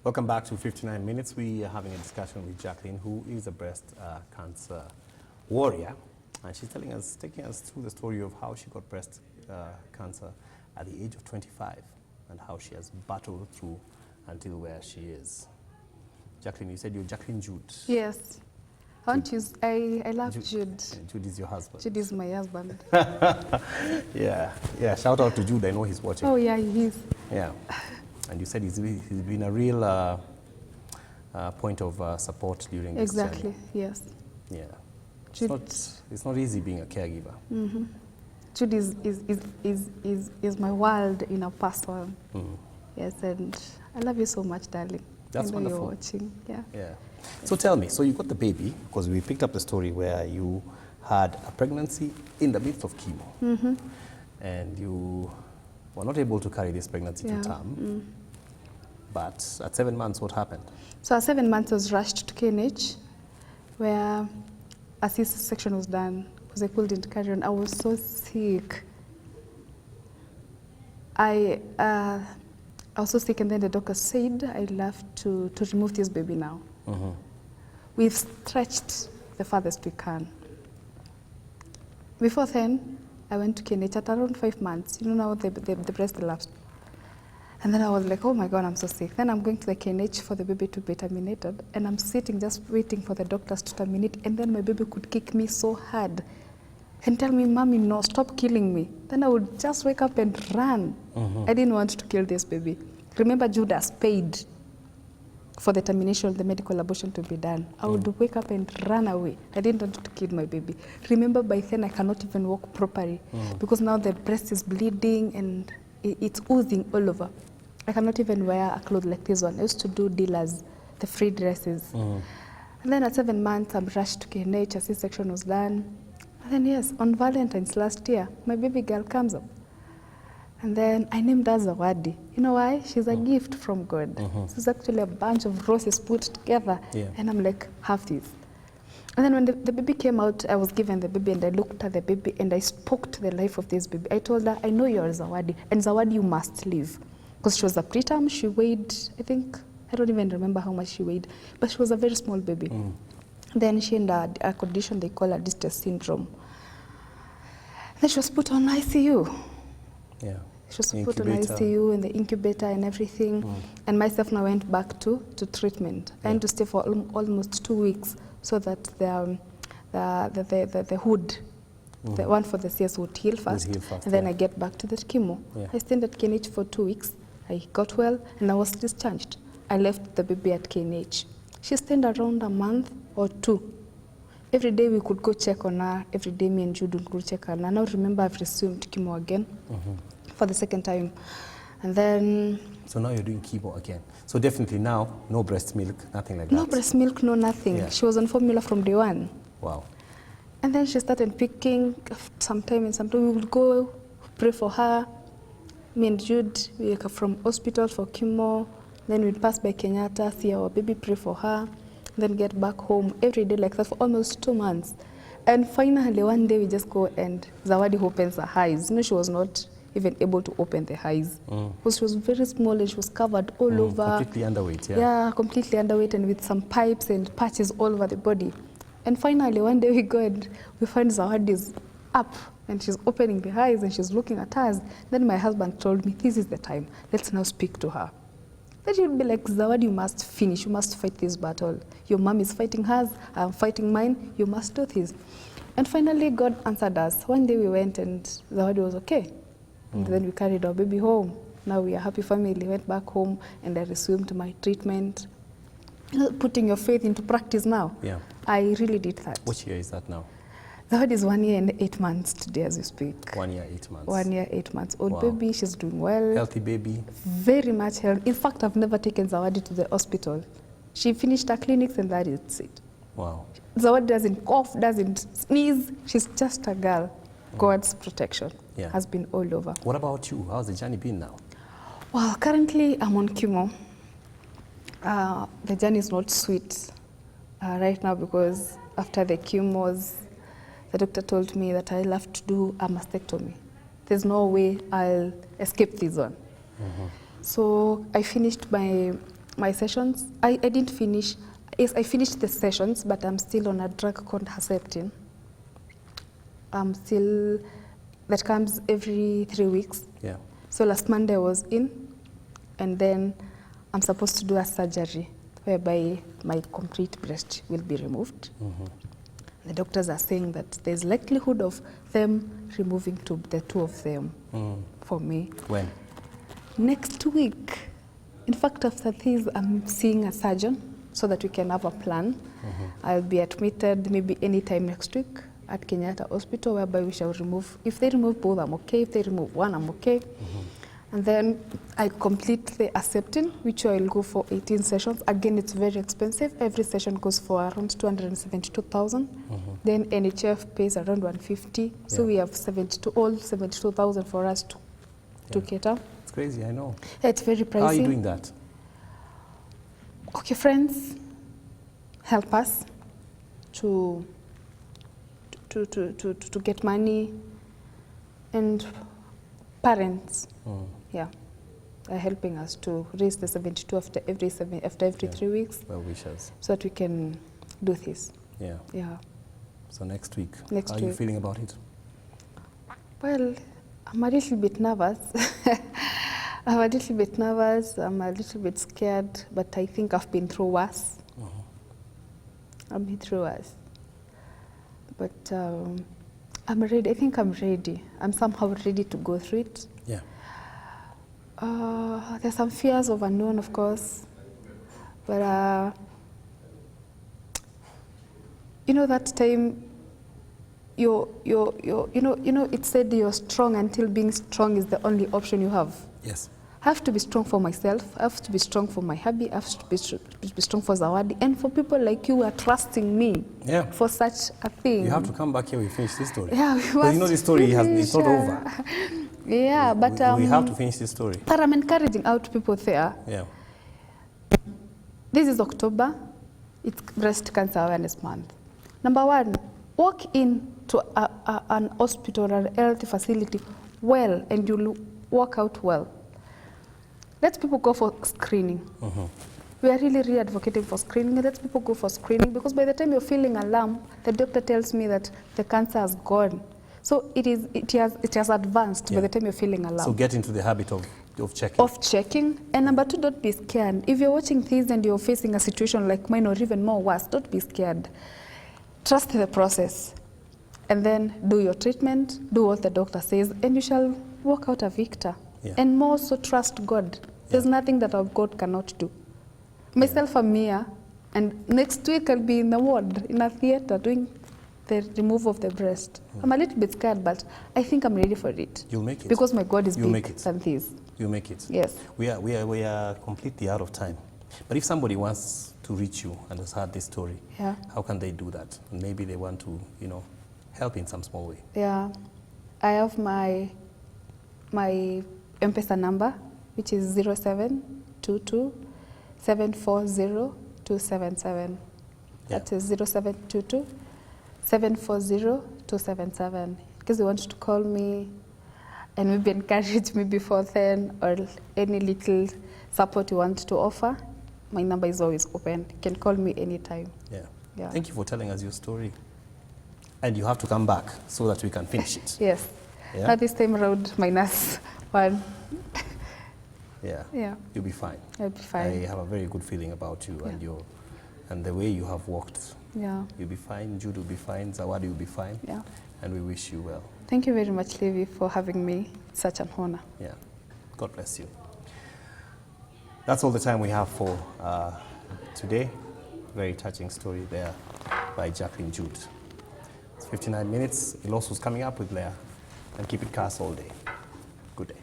Welcome back to 59 Minutes. We are having a discussion with Jacqueline, who is a breast cancer warrior. And she's taking us through the story of how she got breast cancer at the age of 25 and how she has battled through until where she is. Jacqueline, you said you're Jacqueline Jude. Yes. I love Jude. Jude is your husband. Jude is my husband. Yeah. Shout out to Jude. I know he's watching. Oh, yeah, he is. Yeah. And you said he's been a real point of support during this journey. Exactly, yes. Yeah. Jude, It's not easy being a caregiver. Mm-hmm. Jude is my world in a person. Mm. Yes, and I love you so much, darling. That's I know wonderful. You're watching. Yeah. Yeah. So tell me, so you got the baby, because we picked up the story where you had a pregnancy in the midst of chemo. Mm-hmm. And you were not able to carry this pregnancy to term. Mm. But at 7 months, what happened? So at 7 months, I was rushed to KNH, where a C-section was done because I couldn't carry on. I was so sick. I was so sick, and then the doctor said I'll have to remove this baby now. Mm-hmm. We've stretched the farthest we can. Before then, I went to KNH at around 5 months. You know now the breast elapsed. And then I was like, oh my God, I'm so sick. Then I'm going to the KNH for the baby to be terminated. And I'm sitting just waiting for the doctors to terminate. And then my baby could kick me so hard and tell me, Mommy, no, stop killing me. Then I would just wake up and run. Mm-hmm. I didn't want to kill this baby. Remember, Judas paid for the termination of the medical abortion to be done. I would wake up and run away. I didn't want to kill my baby. Remember, by then I cannot even walk properly because now the breast is bleeding and it's oozing all over. I cannot even wear a cloth like this one. I used to do dealers, the free dresses. And then at 7 months, I'm rushed to KNH, a C-section was done. And then yes, on Valentine's last year, my baby girl comes up. And then I named her Zawadi. You know why? She's a gift from God. It's actually a bunch of roses put together. Yeah. And I'm like, have this. And then when the baby came out, I was given the baby and I looked at the baby and I spoke to the life of this baby. I told her, I know you're Zawadi, and Zawadi, you must live. Because she was a preterm, she weighed, I don't even remember how much she weighed, but she was a very small baby. Then she had a condition they call a distress syndrome. Then she was put on ICU. Yeah. She was put on ICU and the incubator and everything. And myself now went back to treatment. I had to stay for almost 2 weeks so that the hood, the one for the CS would heal first. And then I get back to the chemo. I stayed at KNH for 2 weeks. I got well and I was discharged. I left the baby at KNH. She stayed around a month or 2. Every day we could go check on her. Every day me and Jude would go check on her. Now remember I've resumed chemo again for the 2nd time. And then... So now you're doing chemo again. So definitely now, no breast milk, nothing like that. No breast milk, no nothing. Yeah. She was on formula from day 1. Wow. And then she started picking sometime we would go pray for her. Me and Jude, we were from hospital for chemo. Then we'd pass by Kenyatta, see our baby, pray for her. Then get back home every day like that for almost 2 months. And finally, one day we just go and Zawadi opens her eyes. You know, she was not even able to open the eyes. Because she was very small and she was covered all over. Completely underweight, yeah. Yeah, completely underweight and with some pipes and patches all over the body. And finally, one day we go and we find Zawadi's up and she's opening the eyes and she's looking at us. Then my husband told me, this is the time. Let's now speak to her. Then she'd be like, Zawadi, you must finish. You must fight this battle. Your mom is fighting hers. I'm fighting mine. You must do this. And finally, God answered us. One day we went and Zawadi was okay. And then we carried our baby home. Now we are a happy family. Went back home and I resumed my treatment. Putting your faith into practice now. Yeah. I really did that. Which year is that now? That is 1 year and 8 months today as we speak. 1 year, 8 months. 1 year, 8 months old baby. She's doing well. Healthy baby. Very much healthy. In fact, I've never taken Zawadi to the hospital. She finished her clinics and that is it. Wow. Zawadi doesn't cough, doesn't sneeze. She's just a girl. God's protection has been all over. What about you? How's the journey been now? Well, currently I'm on chemo. The journey is not sweet right now because after the chemos, the doctor told me that I'll have to do a mastectomy. There's no way I'll escape this one. So I finished my my sessions. I didn't finish. Yes, I finished the sessions, but I'm still on a drug called Herceptin. That comes every 3 weeks. Yeah. So last Monday I was in, and then I'm supposed to do a surgery whereby my complete breast will be removed. The doctors are saying that there's likelihood of them removing the two of them for me. When? Next week. In fact, after this, I'm seeing a surgeon so that we can have a plan. I'll be admitted maybe anytime next week at Kenyatta Hospital, whereby we shall remove. If they remove both, I'm okay. If they remove one, I'm okay. And then I complete the Herceptin, which I'll go for 18 sessions. Again, it's very expensive. Every session goes for around 272,000. Then NHF pays around 150. So we have all 72,000 for us to cater. It's crazy, I know. It's very pricey. How are you doing that? Okay, friends, help us to get money, and parents, are helping us to raise the 72 after every 3 weeks. Well wishes. So that we can do this. Yeah. Yeah. So next week, Next how are you week. feeling about it? Well, I'm a little bit nervous. I'm a little bit nervous. I'm a little bit scared, but I think I've been through worse. I've been through worse. But I'm ready. I think I'm ready. I'm somehow ready to go through it. Yeah. There's some fears of unknown, of course, but you know that time. It said you're strong until being strong is the only option you have. Yes. I have to be strong for myself. I have to be strong for my hubby. I have to be strong for Zawadi, and for people like you who are trusting me for such a thing. You have to come back here. We finish this story. Yeah, Because you know this story it's not over. Yeah, but we have to finish this story. But I'm encouraging out people there. Yeah. This is October. It's Breast Cancer Awareness Month. Number one, walk into an hospital or a health facility well, and you'll walk out well. Let people go for screening. We are really advocating for screening. Let people go for screening, because by the time you're feeling alarm, the doctor tells me that the cancer has gone. So it has advanced by the time you're feeling alarm. So get into the habit of checking. Of checking. And number two, don't be scared. If you're watching this and you're facing a situation like mine or even more worse, don't be scared. Trust the process. And then do your treatment, do what the doctor says, and you shall walk out a victor. And more so, trust God. There's nothing that our God cannot do. Myself, I'm here, and next week I'll be in the ward, in a theater, doing the removal of the breast. I'm a little bit scared, but I think I'm ready for it. You'll make it. Because my God is big than this. You'll make it. Yes. We are completely out of time. But if somebody wants to reach you and has heard this story, how can they do that? Maybe they want to, help in some small way. Yeah. I have my M-Pesa number, which is 0722 740 277. That is 0722 740 277. Because you want to call me and maybe encourage me before then, or any little support you want to offer, my number is always open. You can call me anytime. Yeah. Thank you for telling us your story. And you have to come back so that we can finish it. Yes. Not this time around, -1. Yeah. You'll be fine. I'll be fine. I have a very good feeling about you and the way you have walked. Yeah. You'll be fine. Jude will be fine. Zawadi will be fine. Yeah. And we wish you well. Thank you very much, Levi, for having me. It's such an honor. Yeah. God bless you. That's all the time we have for today. Very touching story there by Jacqueline Jude. It's 59 minutes. Ilosu's coming up with Leah. And keep it cast all day. Good day.